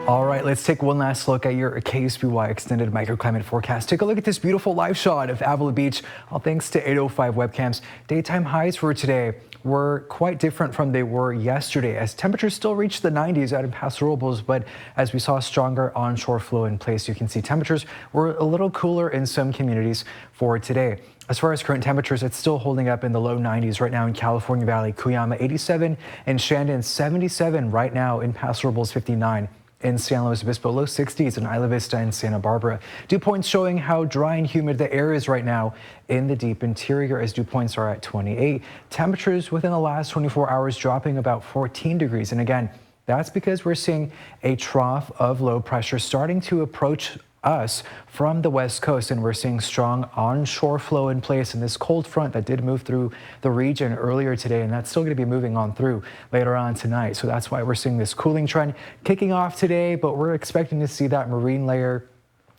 All right, let's take one last look at your KSBY extended microclimate forecast. Take a look at this beautiful live shot of Avila Beach, all thanks to 805 webcams. Daytime highs for today were quite different from they were yesterday, as temperatures still reached the 90s out in Paso Robles, but as we saw stronger onshore flow in place, you can see temperatures were a little cooler in some communities for today. As far as current temperatures, it's still holding up in the low 90s right now in California Valley, Cuyama 87, and Shandon 77 right now, in Paso Robles 59. In San Luis Obispo, low 60s in Isla Vista and Santa Barbara. Dew points showing how dry and humid the air is right now in the deep interior, as dew points are at 28. Temperatures within the last 24 hours dropping about 14 degrees. And again, that's because we're seeing a trough of low pressure starting to approach us from the west coast, and we're seeing strong onshore flow in place in this cold front that did move through the region earlier today, and that's still going to be moving on through later on tonight. So that's why we're seeing this cooling trend kicking off today, but we're expecting to see that marine layer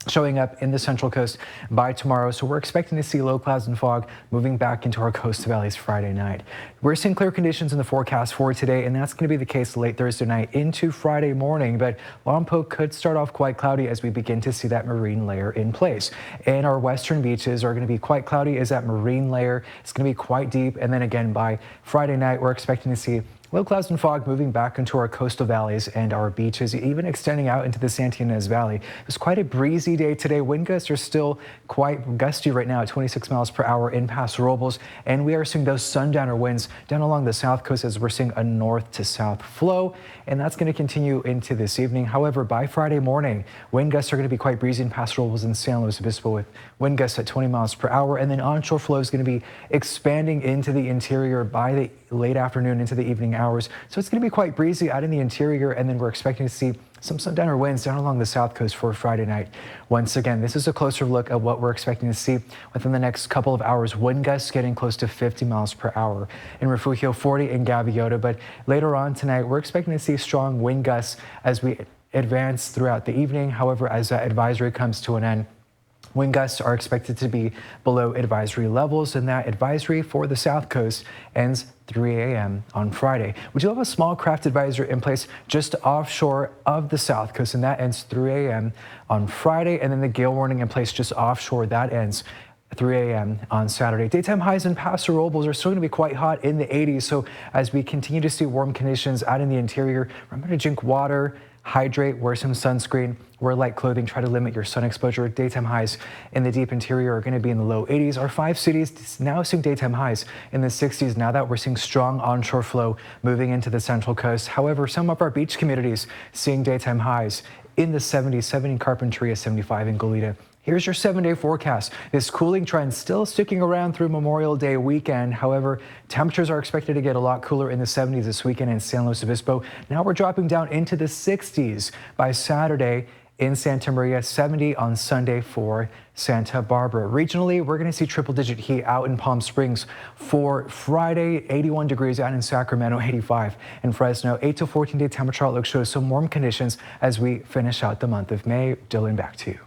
showing up in the central coast by tomorrow. So we're expecting to see low clouds and fog moving back into our coast valleys Friday night. We're seeing clear conditions in the forecast for today, and that's going to be the case late Thursday night into Friday morning. But Lompoc could start off quite cloudy as we begin to see that marine layer in place. And our western beaches are going to be quite cloudy as that marine layer is going to be quite deep. And then again, by Friday night, we're expecting to see low clouds and fog moving back into our coastal valleys and our beaches, even extending out into the Santa Ynez Valley. It was quite a breezy day today. Wind gusts are still quite gusty right now at 26 miles per hour in Paso Robles, and we are seeing those sundowner winds down along the south coast as we're seeing a north to south flow, and that's going to continue into this evening. However, by Friday morning, wind gusts are going to be quite breezy in Paso Robles and San Luis Obispo with wind gusts at 20 miles per hour, and then onshore flow is going to be expanding into the interior by the late afternoon into the evening hours. So it's going to be quite breezy out in the interior, and then we're expecting to see some sundowner winds down along the south coast for Friday night. Once again, this is a closer look at what we're expecting to see within the next couple of hours. Wind gusts getting close to 50 miles per hour in Refugio, 40 in Gaviota, but later on tonight, we're expecting to see strong wind gusts as we advance throughout the evening. However, as that advisory comes to an end, wind gusts are expected to be below advisory levels, and that advisory for the south coast ends 3 a.m. on Friday. We do have a small craft advisory in place just offshore of the south coast, and that ends 3 a.m. on Friday, and then the gale warning in place just offshore, that ends 3 a.m. on Saturday. Daytime highs in Paso Robles are still going to be quite hot in the 80s, so as we continue to see warm conditions out in the interior, remember to drink water, hydrate, wear some sunscreen, wear light clothing, try to limit your sun exposure. Daytime highs in the deep interior are going to be in the low 80s. Our 5 cities now seeing daytime highs in the 60s now that we're seeing strong onshore flow moving into the central coast. However, some of our beach communities seeing daytime highs in the 70s, 70 in Carpinteria, 75 in Goleta. Here's your 7-day forecast. This cooling trend still sticking around through Memorial Day weekend. However, temperatures are expected to get a lot cooler in the 70s this weekend in San Luis Obispo. Now we're dropping down into the 60s by Saturday in Santa Maria, 70 on Sunday for Santa Barbara. Regionally, we're going to see triple-digit heat out in Palm Springs for Friday, 81 degrees out in Sacramento, 85 in Fresno. 8 to 14-day temperature outlook shows some warm conditions as we finish out the month of May. Dylan, back to you.